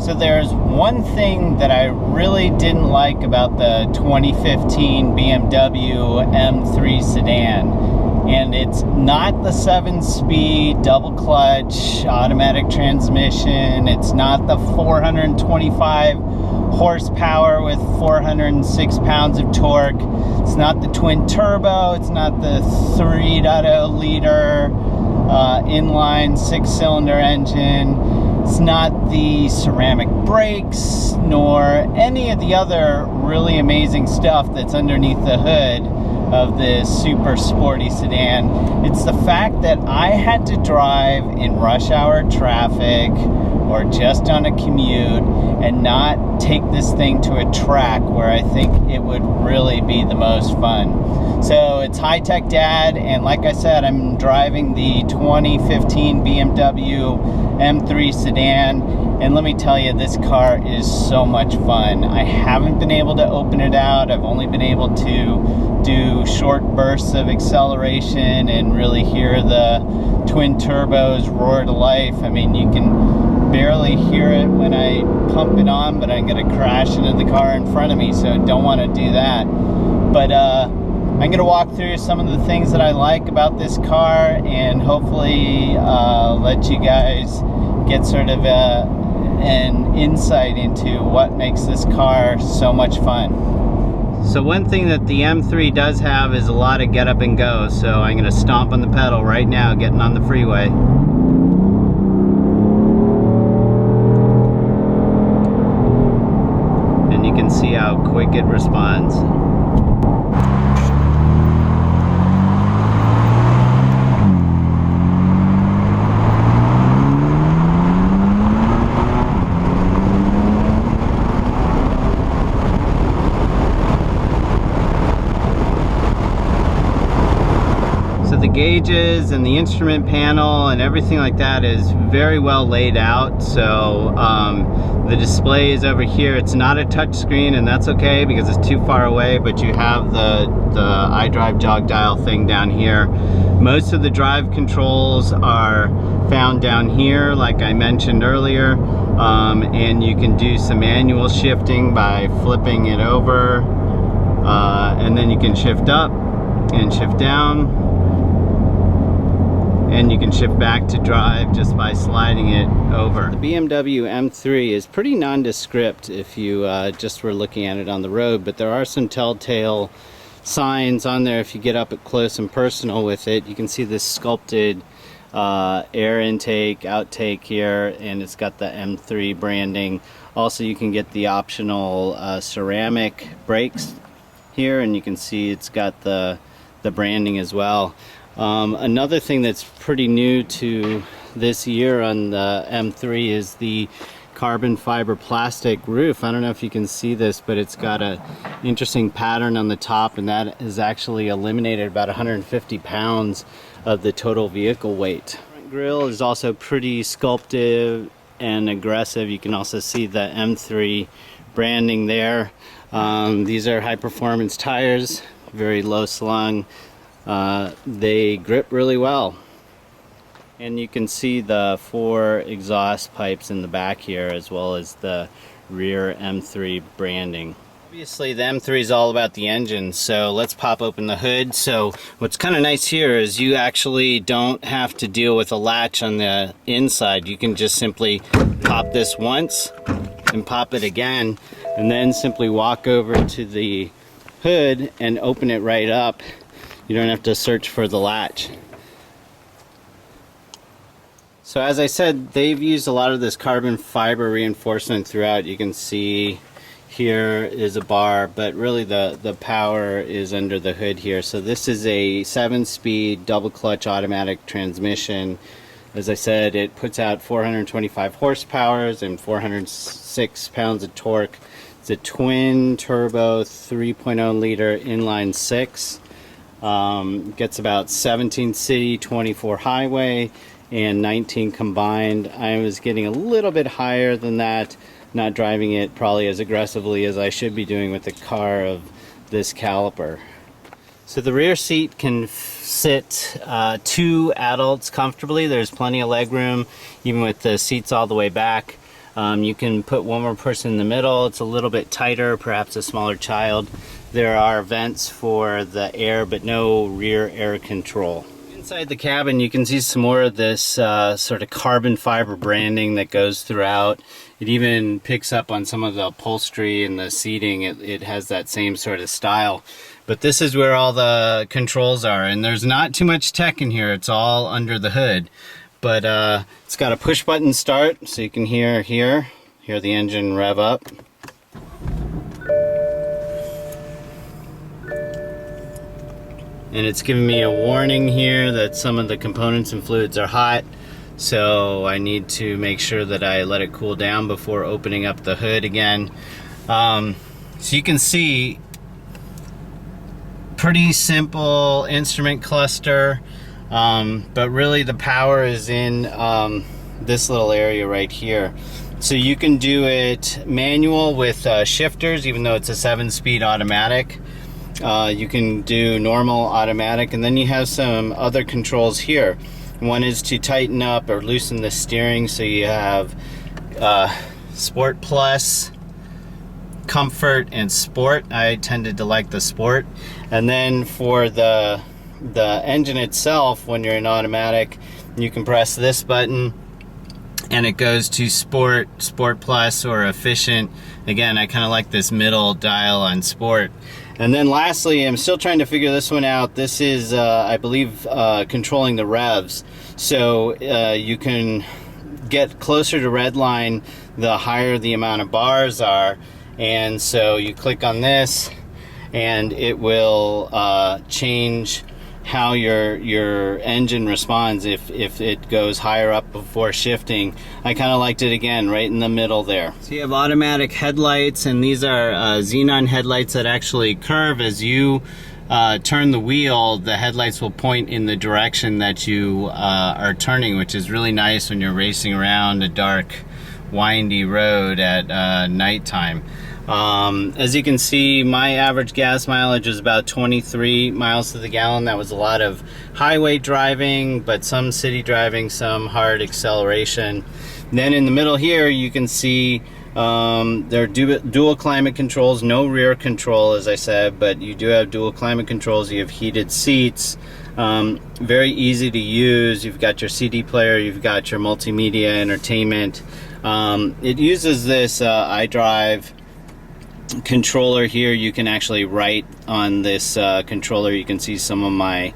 So there's one thing that I really didn't like about the 2015 BMW M3 sedan, and it's not the 7-speed double clutch automatic transmission. It's not the 425 horsepower with 406 pounds of torque. It's not the twin turbo. It's not the 3.0 liter inline 6-cylinder engine. It's not the ceramic brakes, nor any of the other really amazing stuff that's underneath the hood of this super sporty sedan. It's the fact that I had to drive in rush hour traffic or just on a commute and not take this thing to a track where I think it would really be the most fun. So it's high-tech dad, and like I said, I'm driving the 2015 BMW M3 sedan, and let me tell you, this car is so much fun. I haven't been able to open it out. I've only been able to do short bursts of acceleration and really hear the twin turbos roar to life. I mean, you can barely hear it when I pump it on, but I'm going to crash into the car in front of me, so don't want to do that. But I'm going to walk through some of the things that I like about this car, and hopefully let you guys get sort of an insight into what makes this car so much fun. So one thing that the M3 does have is a lot of get up and go, so I'm going to stomp on the pedal right now getting on the freeway. And you can see how quick it responds. The gauges and the instrument panel and everything like that is very well laid out. So the display is over here. It's not a touch screen, and that's okay because it's too far away, but you have the iDrive jog dial thing down here. Most of the drive controls are found down here, like I mentioned earlier, and you can do some manual shifting by flipping it over, and then you can shift up and shift down, and you can shift back to drive just by sliding it over. The BMW M3 is pretty nondescript if you just were looking at it on the road, but there are some telltale signs on there if you get up at close and personal with it. You can see this sculpted air intake, outtake here, and it's got the M3 branding. Also, you can get the optional ceramic brakes here, and you can see it's got the branding as well. Another thing that's pretty new to this year on the M3 is the carbon fiber plastic roof. I don't know if you can see this, but it's got an interesting pattern on the top, and that has actually eliminated about 150 pounds of the total vehicle weight. The front grille is also pretty sculpted and aggressive. You can also see the M3 branding there. These are high performance tires, very low slung. They grip really well, and you can see the 4 exhaust pipes in the back here, as well as the rear M3 branding. Obviously the M3 is all about the engine, so let's pop open the hood. So what's kind of nice here is you actually don't have to deal with a latch on the inside. You can just simply pop this once and pop it again, and then simply walk over to the hood and open it right up. You don't have to search for the latch. So as I said, they've used a lot of this carbon fiber reinforcement throughout. You can see here is a bar, but really the power is under the hood here. So this is a 7-speed double clutch automatic transmission. As I said, it puts out 425 horsepower and 406 pounds of torque. It's a twin turbo 3.0 liter inline 6. Gets about 17 city, 24 highway, and 19 combined. I was getting a little bit higher than that, not driving it probably as aggressively as I should be doing with a car of this caliber. So the rear seat can sit 2 adults comfortably. There's plenty of leg room, even with the seats all the way back. You can put one more person in the middle. It's a little bit tighter, perhaps a smaller child. There are vents for the air, but no rear air control. Inside the cabin, you can see some more of this sort of carbon fiber branding that goes throughout. It even picks up on some of the upholstery and the seating. It has that same sort of style. But this is where all the controls are, and there's not too much tech in here. It's all under the hood. But it's got a push button start, so you can hear the engine rev up. And it's giving me a warning here that some of the components and fluids are hot, so I need to make sure that I let it cool down before opening up the hood again. So you can see, pretty simple instrument cluster, but really the power is in this little area right here. So you can do it manual with shifters, even though it's a 7-speed automatic. You can do normal automatic, and then you have some other controls here. One is to tighten up or loosen the steering, so you have Sport Plus, Comfort, and Sport. I tended to like the Sport. And then for the engine itself, when you're in automatic, you can press this button and it goes to Sport, Sport Plus, or Efficient. Again, I kind of like this middle dial on Sport. And then lastly, I'm still trying to figure this one out. This is, I believe, controlling the revs. So you can get closer to redline the higher the amount of bars are. And so you click on this and it will change how your engine responds if it goes higher up before shifting. I kind of liked it again right in the middle there. So you have automatic headlights, and these are xenon headlights that actually curve. As you turn the wheel, the headlights will point in the direction that you are turning, which is really nice when you're racing around a dark, windy road at nighttime. As you can see, my average gas mileage is about 23 miles to the gallon. That was a lot of highway driving, but some city driving, some hard acceleration. And then in the middle here, you can see there are dual climate controls, no rear control, as I said, but you do have dual climate controls. You have heated seats, very easy to use. You've got your CD player, you've got your multimedia entertainment. It uses this iDrive controller here. You can actually write on this controller. You can see some of my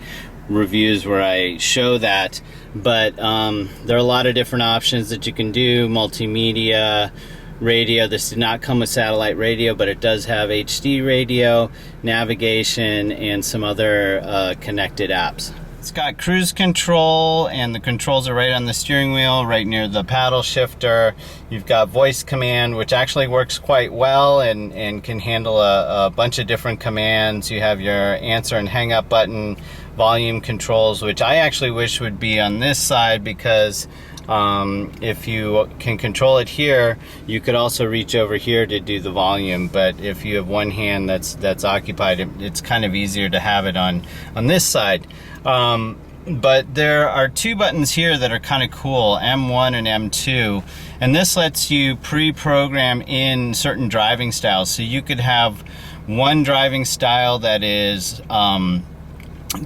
reviews where I show that, but there are a lot of different options that you can do. Multimedia, radio. This did not come with satellite radio, but it does have HD radio, navigation, and some other connected apps. It's got cruise control, and the controls are right on the steering wheel, right near the paddle shifter. You've got voice command, which actually works quite well and can handle a bunch of different commands. You have your answer and hang up button, volume controls, which I actually wish would be on this side, because if you can control it here, you could also reach over here to do the volume. But if you have one hand that's occupied, it's kind of easier to have it on this side. But there are 2 buttons here that are kind of cool, M1 and M2, and this lets you pre-program in certain driving styles. So you could have one driving style that is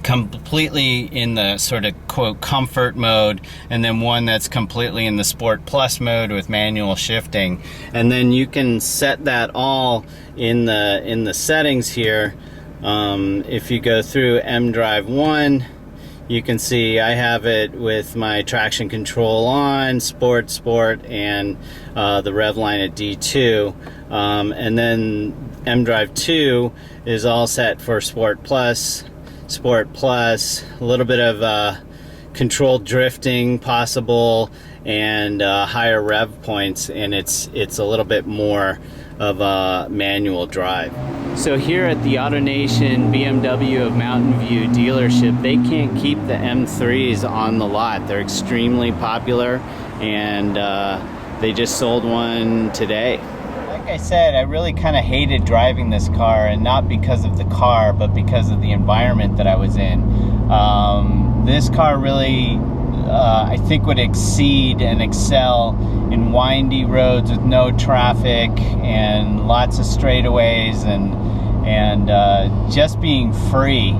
completely in the sort of quote comfort mode, and then one that's completely in the Sport Plus mode with manual shifting. And then you can set that all in the settings here. If you go through M-drive 1, you can see I have it with my traction control on, Sport, and the rev line at D2. And then M-drive 2 is all set for Sport Plus, a little bit of controlled drifting possible, and higher rev points, and it's a little bit more of a manual drive. So here at the AutoNation BMW of Mountain View dealership, they can't keep the M3s on the lot. They're extremely popular, and they just sold one today. like I said, I really kind of hated driving this car, and not because of the car, but because of the environment that I was in. This car really, I think, would exceed and excel in windy roads with no traffic and lots of straightaways and just being free.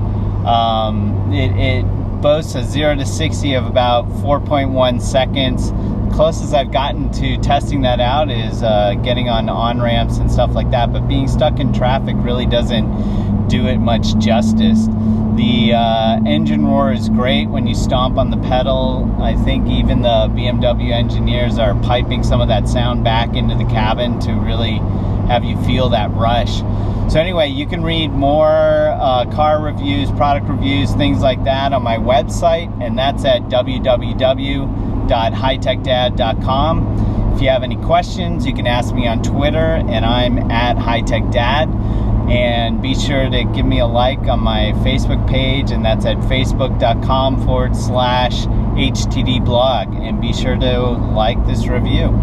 It boasts a 0 to 60 of about 4.1 seconds. Closest I've gotten to testing that out is getting on ramps and stuff like that, but being stuck in traffic really doesn't do it much justice. The engine roar is great when you stomp on the pedal. I think even the BMW engineers are piping some of that sound back into the cabin to really have you feel that rush. So anyway, you can read more car reviews, product reviews, things like that on my website, and that's at www.hightechdad.com. If you have any questions, you can ask me on Twitter, and I'm at hightechdad. And be sure to give me a like on my Facebook page, and that's at facebook.com/HTD blog. And be sure to like this review.